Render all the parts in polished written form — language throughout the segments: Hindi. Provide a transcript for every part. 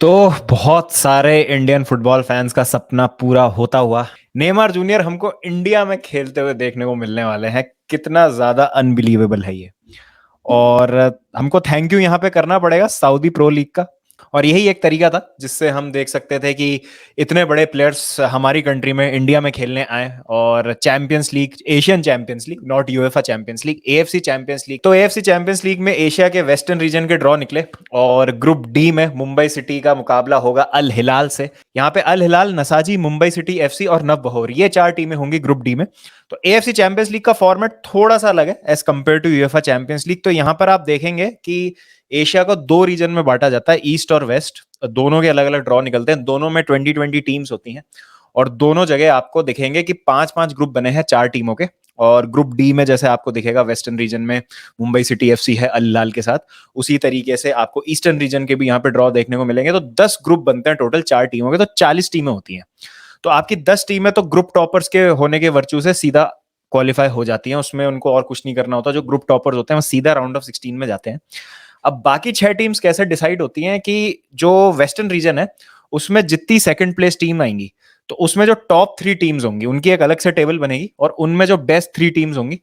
तो बहुत सारे इंडियन फुटबॉल फैंस का सपना पूरा होता हुआ नेमार जूनियर हमको इंडिया में खेलते हुए देखने को मिलने वाले हैं। कितना ज्यादा अनबिलीवेबल है ये। और हमको थैंक यू यहाँ पे करना पड़ेगा सऊदी प्रो लीग का। और यही एक तरीका था जिससे हम देख सकते थे कि इतने बड़े प्लेयर्स हमारी कंट्री में इंडिया में खेलने आए। और champions league, Asian champions league, not UEFA Champions league, AFC Champions League. तो एएफसी चैंपियंस लीग में एशिया के वेस्टर्न रीजन के ड्रॉ निकले और ग्रुप डी में मुंबई सिटी का मुकाबला होगा अल हिलाल से। यहाँ पे अल हिलाल, नसाजी, मुंबई सिटी एफसी और नवबहौर, ये 4 टीमें होंगी ग्रुप डी में। तो एएफसी चैंपियंस लीग का फॉर्मेट थोड़ा सा अलग है as compared to UEFA Champions League. तो यहाँ पर आप देखेंगे कि एशिया को 2 रीजन में बांटा जाता है, ईस्ट और वेस्ट। दोनों के अलग अलग ड्रॉ निकलते हैं, दोनों में 20-20 टीम्स होती हैं। और दोनों जगह आपको दिखेंगे कि 5-5 ग्रुप बने हैं 4 टीमों के। और ग्रुप डी में जैसे आपको दिखेगा वेस्टर्न रीजन में मुंबई सिटी एफसी है अल हिलाल के साथ, उसी तरीके से आपको ईस्टर्न रीजन के भी यहाँ पे ड्रॉ देखने को मिलेंगे। तो 10 ग्रुप बनते हैं टोटल 4 टीमों के, तो 40 टीमें होती हैं। तो आपकी 10 टीमें तो ग्रुप टॉपर्स के होने के वर्चू से सीधा क्वालिफाई हो जाती हैं, उसमें उनको और कुछ नहीं करना होता। जो ग्रुप टॉपर्स होते हैं वो सीधा राउंड ऑफ 16 में जाते हैं। अब बाकी 6 टीम्स कैसे डिसाइड होती हैं कि जो वेस्टर्न रीजन है उसमें जितनी सेकंड प्लेस टीम आएंगी, तो उसमें जो टॉप 3 टीम्स होंगी उनकी एक अलग से टेबल बनेगी, और उनमें जो बेस्ट 3 टीम्स होंगी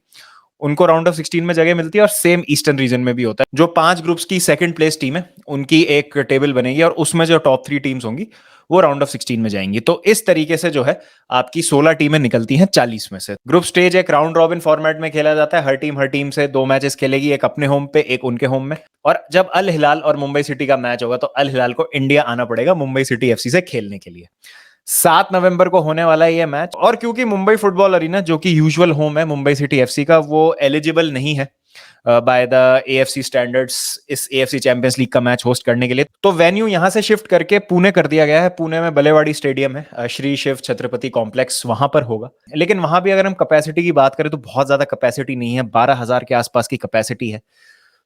उनको राउंड ऑफ 16 में जगह मिलती है। और सेम ईस्टर्न रीजन में भी होता है, जो 5 ग्रुप्स की सेकंड प्लेस टीम है उनकी एक टेबल बनेगी, और उसमें जो टॉप 3 टीम्स होंगी वो राउंड ऑफ 16 में जाएंगी। तो इस तरीके से जो है आपकी 16 टीमें निकलती हैं 40 में से। ग्रुप स्टेज एक राउंड रॉबिन फॉर्मेट में खेला जाता है। हर टीम से 2 मैचेस खेलेगी, एक अपने होम पे, एक उनके होम में। और जब अल हिलाल और मुंबई सिटी का मैच होगा तो अल हिलाल को इंडिया आना पड़ेगा मुंबई सिटी एफसी से खेलने के लिए। 7 नवंबर को होने वाला है ये मैच। और क्योंकि मुंबई फुटबॉल अरीना, जो कि यूजुअल होम है मुंबई सिटी एफसी का, वो एलिजिबल नहीं है बाय द एएफसी स्टैंडर्ड्स इस एएफसी चैंपियंस लीग का मैच होस्ट करने के लिए, तो वेन्यू यहां से शिफ्ट करके पुणे कर दिया गया है। पुणे में बलेवाड़ी स्टेडियम है, श्री शिव छत्रपति कॉम्प्लेक्स, वहां पर होगा। लेकिन वहां भी अगर हम कैपेसिटी की बात करें तो बहुत ज्यादा कैपेसिटी नहीं है, 12,000 के आसपास की कैपेसिटी है।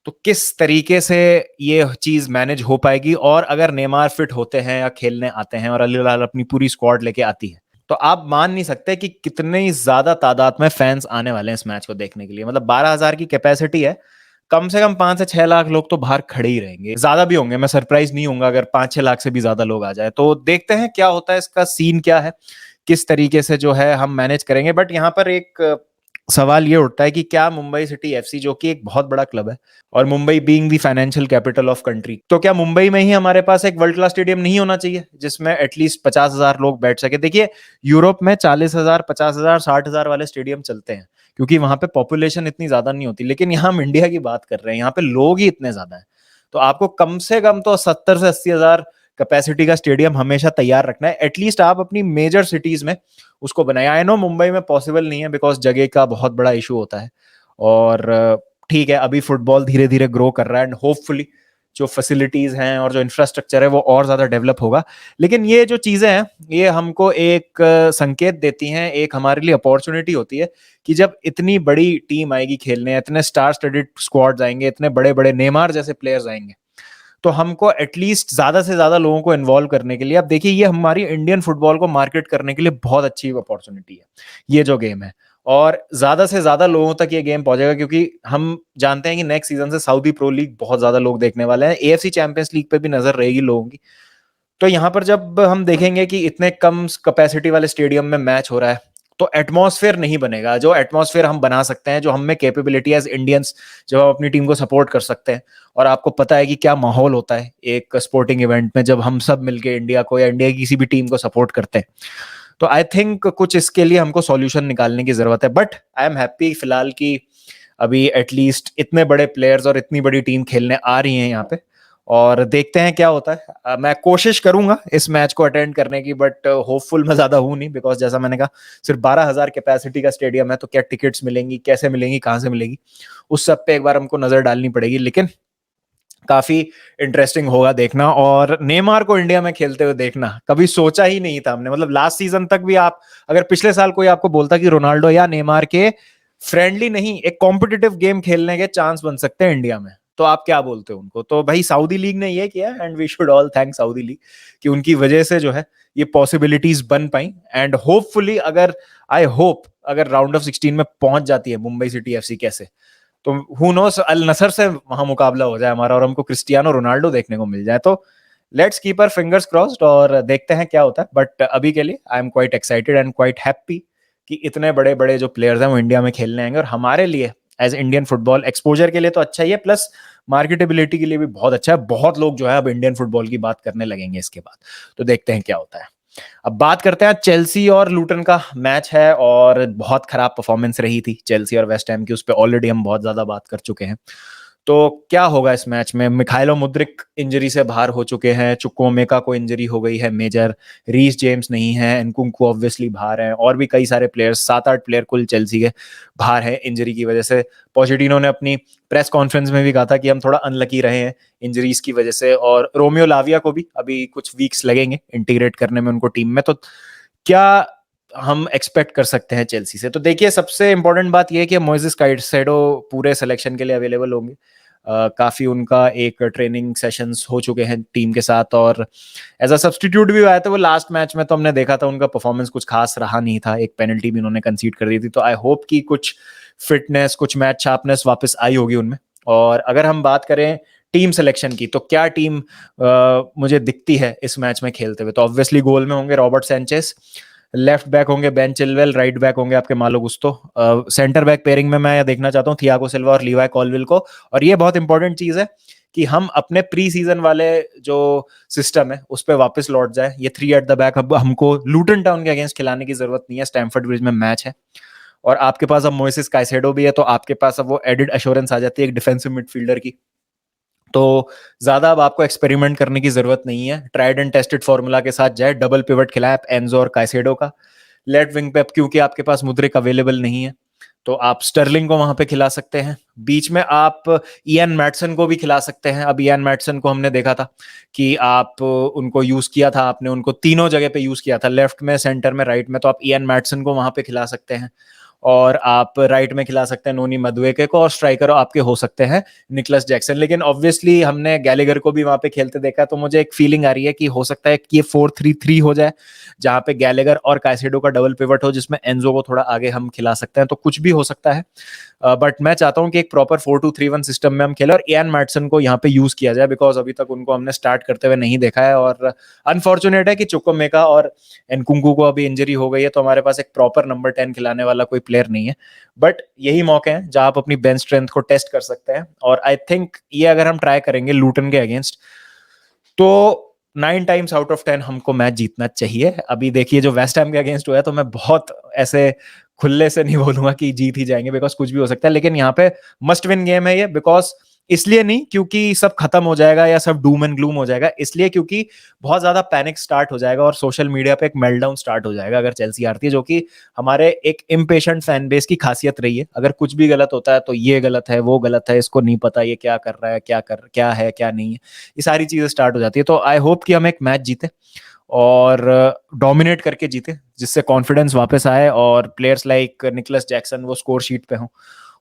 तो किस तरीके से ये चीज मैनेज हो पाएगी, और अगर नेमार फिट होते हैं या खेलने आते हैं और अल हिलाल अपनी पूरी स्क्वाड लेके आती है, तो आप मान नहीं सकते कि कितनी ज्यादा तादाद में फैंस आने वाले हैं इस मैच को देखने के लिए। मतलब 12,000 की कैपेसिटी है, कम से कम 5 से 6 लाख लोग तो बाहर खड़े ही रहेंगे, ज्यादा भी होंगे। मैं सरप्राइज नहीं होऊंगा अगर 5-6 लाख से भी ज्यादा लोग आ जाए। तो देखते हैं क्या होता है, इसका सीन क्या है, किस तरीके से जो है हम मैनेज करेंगे। बट यहाँ पर एक सवाल ये उठता है कि क्या मुंबई सिटी एफसी, जो कि एक बहुत बड़ा क्लब है, और Mumbai being the financial capital of country, तो क्या मुंबई में ही हमारे पास एक वर्ल्ड क्लास स्टेडियम नहीं होना चाहिए जिसमें एटलीस्ट 50,000 लोग बैठ सके? देखिए, यूरोप में 40,000, 50,000, 60,000 वाले स्टेडियम चलते हैं क्योंकि वहां पे पॉपुलेशन इतनी ज्यादा नहीं होती। लेकिन यहाँ हम इंडिया की बात कर रहे हैं, यहाँ पे लोग ही इतने ज्यादा हैं। तो आपको कम से कम तो 70 से 80,000 कैपेसिटी का स्टेडियम हमेशा तैयार रखना है। एटलीस्ट आप अपनी मेजर सिटीज में उसको बनाए। आई नो मुंबई में पॉसिबल नहीं है बिकॉज जगह का बहुत बड़ा इशू होता है। और ठीक है, अभी फुटबॉल धीरे धीरे ग्रो कर रहा है, एंड होपफुली जो फैसिलिटीज हैं और जो इंफ्रास्ट्रक्चर है वो और ज्यादा डेवलप होगा। लेकिन ये जो चीजें हैं ये हमको एक संकेत देती हैं, एक हमारे लिए अपॉर्चुनिटी होती है कि जब इतनी बड़ी टीम आएगी खेलने, इतने स्टार स्टडीड स्क्वाड्स आएंगे, इतने बड़े बड़े नेमार जैसे प्लेयर्स आएंगे, तो हमको एटलीस्ट ज्यादा से ज्यादा लोगों को इन्वॉल्व करने के लिए, अब देखिए ये हमारी इंडियन फुटबॉल को मार्केट करने के लिए बहुत अच्छी अपॉर्चुनिटी है ये जो गेम है। और ज्यादा से ज्यादा लोगों तक ये गेम पहुंचेगा क्योंकि हम जानते हैं कि नेक्स्ट सीजन से सऊदी प्रो लीग बहुत ज्यादा लोग देखने वाले हैं, एएफसी चैंपियंस लीग पे भी नजर रहेगी लोगों की। तो यहाँ पर जब हम देखेंगे कि इतने कम कैपेसिटी वाले स्टेडियम में मैच हो रहा है, तो एटमॉस्फेयर नहीं बनेगा। जो एटमॉस्फेयर हम बना सकते हैं, जो हम में कैपेबिलिटी एज इंडियंस, जब हम अपनी टीम को सपोर्ट कर सकते हैं, और आपको पता है कि क्या माहौल होता है एक स्पोर्टिंग इवेंट में जब हम सब मिलके इंडिया को या इंडिया की किसी भी टीम को सपोर्ट करते हैं, तो आई थिंक कुछ इसके लिए हमको सॉल्यूशन निकालने की जरूरत है। बट आई एम हैप्पी फिलहाल कि अभी एटलीस्ट इतने बड़े प्लेयर्स और इतनी बड़ी टीम खेलने आ रही हैं यहाँ पे, और देखते हैं क्या होता है। मैं कोशिश करूंगा इस मैच को अटेंड करने की, बट होपफुल मैं ज्यादा हूं नहीं, बिकॉज जैसा मैंने कहा सिर्फ 12,000 कैपेसिटी का स्टेडियम है। तो क्या टिकट्स मिलेंगी, कैसे मिलेंगी, कहां से मिलेगी, उस सब पे एक बार हमको नजर डालनी पड़ेगी। लेकिन काफी इंटरेस्टिंग होगा देखना, और नेमार को इंडिया में खेलते हुए देखना कभी सोचा ही नहीं था हमने। मतलब लास्ट सीजन तक भी आप अगर पिछले साल कोई आपको बोलता कि रोनाल्डो या नेमार के फ्रेंडली नहीं, एक कॉम्पिटिटिव गेम खेलने के चांस बन सकते हैं इंडिया में, तो आप क्या बोलते हो उनको? तो भाई सऊदी लीग ने ये किया, and we should all thank Saudi league कि उनकी वजह से जो है ये पॉसिबिलिटीज बन पाई। एंड होपफुली अगर आई होप अगर राउंड ऑफ 16 में पहुंच जाती है मुंबई सिटी एफसी, कैसे तो हु नोस अल नसर से वहां मुकाबला हो जाए हमारा और हमको क्रिस्टियानो रोनाल्डो देखने को मिल जाए, तो let's keep our fingers crossed और देखते हैं क्या होता है। बट अभी के लिए I am quite excited and quite happy कि इतने बड़े बड़े जो प्लेयर्स हैं वो इंडिया में खेलने आएंगे, और हमारे लिए एज इंडियन फुटबॉल एक्सपोजर के लिए तो अच्छा ही है, प्लस मार्केटेबिलिटी के लिए भी बहुत अच्छा है। बहुत लोग जो है अब इंडियन फुटबॉल की बात करने लगेंगे इसके बाद, तो देखते हैं क्या होता है। अब बात करते हैं, चेल्सी और लूटन का मैच है और बहुत खराब परफॉर्मेंस रही थी चेल्सी और वेस्ट हैम की, उस पर ऑलरेडी हम बहुत ज्यादा बात कर चुके हैं। तो क्या होगा इस मैच में? मिखाइलो मुद्रिक इंजरी से बाहर हो चुके हैं, चुक्कोमेका को इंजरी हो गई है मेजर, रीस जेम्स नहीं है, एनकुंकू ऑब्वियसली बाहर हैं, और भी कई सारे प्लेयर्स, 7-8 प्लेयर कुल चेल्सी के बाहर हैं इंजरी की वजह से। पोचेटिनो ने अपनी प्रेस कॉन्फ्रेंस में भी कहा था कि हम थोड़ा अनलकी रहे हैं इंजरीज की वजह से, और रोमियो लाविया को भी अभी कुछ वीक्स लगेंगे इंटीग्रेट करने में उनको टीम में। तो क्या हम एक्सपेक्ट कर सकते हैं चेल्सी से? तो देखिए, सबसे इंपॉर्टेंट बात यह है कि मोइसेस काइसेडो पूरे सिलेक्शन के लिए अवेलेबल होंगे। काफी उनका एक ट्रेनिंग सेशंस हो चुके हैं टीम के साथ, और एज अ सब्स्टिट्यूट भी आया था वो लास्ट मैच में, तो हमने देखा था उनका परफॉर्मेंस कुछ खास रहा नहीं था, एक पेनल्टी भी उन्होंने कंसीड कर दी थी। तो आई होप कि कुछ फिटनेस, कुछ मैच शार्पनेस वापस आई होगी उनमें। और अगर हम बात करें टीम सिलेक्शन की, तो क्या टीम मुझे दिखती है इस मैच में खेलते हुए? तो ऑब्वियसली गोल में होंगे रॉबर्ट सैंचेस, लेफ्ट बैक होंगे बेन चिलवेल, राइट बैक होंगे आपके मालो गुस्तो, सेंटर बैक पेयरिंग में मैं देखना चाहता हूँ थियागो सिल्वा और लीवाई कॉलविल को। और ये बहुत इंपॉर्टेंट चीज है कि हम अपने प्री सीजन वाले जो सिस्टम है उस पर वापस लौट जाए। ये 3 एट द बैक अब हमको लूटन टाउन के अगेंस्ट खिलाने की जरूरत नहीं है, स्टैमफोर्ड ब्रिज में मैच है, और आपके पास अब मोइसेस काइसेडो भी है, तो आपके पास अब वो एडिड एश्योरेंस आ जाती है एक डिफेंसिव मिडफील्डर की। तो ज्यादा अब आपको एक्सपेरिमेंट करने की जरूरत नहीं है, ट्राइड एंड टेस्टेड फॉर्मूला के साथ जाए, डबल पिवट खिलाए आप एंजो और काइसेडो का। लेफ्ट विंग पे अब क्योंकि आपके पास मुद्रिक अवेलेबल नहीं है, तो आप स्टर्लिंग को वहां पे खिला सकते हैं। बीच में आप इयान मैटसन को भी खिला सकते हैं। अब इयान मैटसन को हमने देखा था कि आप उनको यूज किया था, आपने उनको तीनों जगह पे यूज किया था, लेफ्ट में, सेंटर में, राइट में, तो आप इयान मैटसन को वहां पे खिला सकते हैं। और आप राइट में खिला सकते हैं नोनी मदुएके को, और स्ट्राइकर आपके हो सकते हैं निकलस जैक्सन। लेकिन ऑब्वियसली हमने गैलेगर को भी वहां पे खेलते देखा, तो मुझे एक फीलिंग आ रही है कि हो सकता है कि ये 4-3-3 हो जाए, जहां पे गैलेगर और काइसेडो का डबल पिवट हो, जिसमें एंजो को थोड़ा आगे हम खिला सकते हैं। तो कुछ भी हो सकता है, बट मैं चाहता हूं कि एक प्रॉपर 4-2-3-1 सिस्टम में हम खेलें और इयान मैटसन को यहाँ पे यूज किया जाए, बिकॉज अभी तक उनको हमने स्टार्ट करते हुए नहीं देखा है। और अनफॉर्चुनेट है कि चुकोमेका और एनकुंकू को अभी इंजरी हो गई है, तो हमारे पास एक प्रॉपर नंबर 10 खिलाने वाला कोई प्लेयर नहीं है। बट यही मौके हैं जहां आप अपनी बेंच स्ट्रेंथ को टेस्ट कर सकते हैं, और आई थिंक ये अगर हम ट्राई करेंगे लूटन के अगेंस्ट, तो 9 टाइम्स आउट ऑफ 10 हमको मैच जीतना चाहिए। अभी देखिए जो वेस्ट हैम के अगेंस्ट हुआ है, तो मैं बहुत ऐसे खुले से नहीं बोलूंगा कि जीत ही जाएंगे, बिकॉज कुछ भी हो सकता है, लेकिन यहाँ पे मस्ट विन गेम है ये। बिकॉज इसलिए नहीं क्योंकि सब खत्म हो जाएगा या सब डूम एंड ग्लूम हो जाएगा, इसलिए क्योंकि बहुत ज्यादा पैनिक स्टार्ट हो जाएगा और सोशल मीडिया पे एक मेल्टडाउन स्टार्ट हो जाएगा अगर चेल्सी हारती है, जो कि हमारे एक इम्पेशेंट फैन बेस की खासियत रही है। अगर कुछ भी गलत होता है तो ये गलत है, वो गलत है, इसको नहीं पता ये क्या कर रहा है, क्या है क्या नहीं है, ये सारी चीजें स्टार्ट हो जाती है। तो आई होप कि हम एक मैच जीते और डोमिनेट करके जीते, जिससे कॉन्फिडेंस वापस आए और प्लेयर्स लाइक निकलस जैक्सन वो स्कोर शीट पे हों,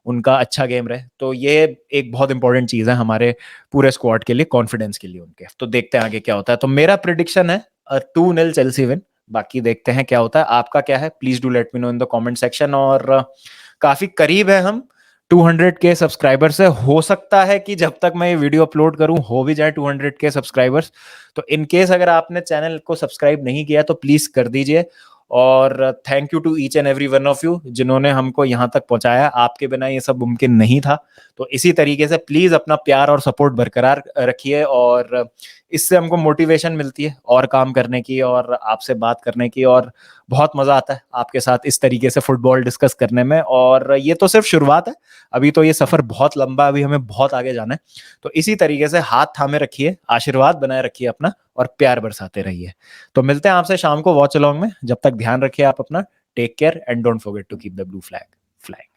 उनका अच्छा गेम रहे। तो ये एक बहुत इंपॉर्टेंट चीज है हमारे पूरे स्क्वाड के लिए, कॉन्फिडेंस के लिए उनके। तो देखते हैं आगे क्या होता है। तो मेरा प्रिडिक्शन है 2-0 चेल्सी विन। बाकी देखते हैं क्या होता है। आपका क्या है? Please do let me know in the comment section. और काफी करीब है हम 200 के सब्सक्राइबर से। हो सकता है कि जब तक मैं ये वीडियो अपलोड करूं हो भी जाए 200 के सब्सक्राइबर्स। तो इन केस अगर आपने चैनल को सब्सक्राइब नहीं किया तो प्लीज कर दीजिए। और thank you to each and every one of you जिन्होंने हमको यहाँ तक पहुंचाया। आपके बिना ये सब मुमकिन नहीं था। तो इसी तरीके से प्लीज अपना प्यार और सपोर्ट बरकरार रखिए, और इससे हमको मोटिवेशन मिलती है और काम करने की और आपसे बात करने की, और बहुत मजा आता है आपके साथ इस तरीके से फुटबॉल डिस्कस करने में। और ये तो सिर्फ शुरुआत है, अभी तो ये सफर बहुत लंबा है, अभी हमें बहुत आगे जाना है। तो इसी तरीके से हाथ थामे रखिए, आशीर्वाद बनाए रखिए अपना, और प्यार बरसाते रहिए। तो मिलते हैं आपसे शाम को वॉच अलोंग में। जब तक ध्यान रखिए आप अपना। Take care and don't forget to keep the blue flag flying.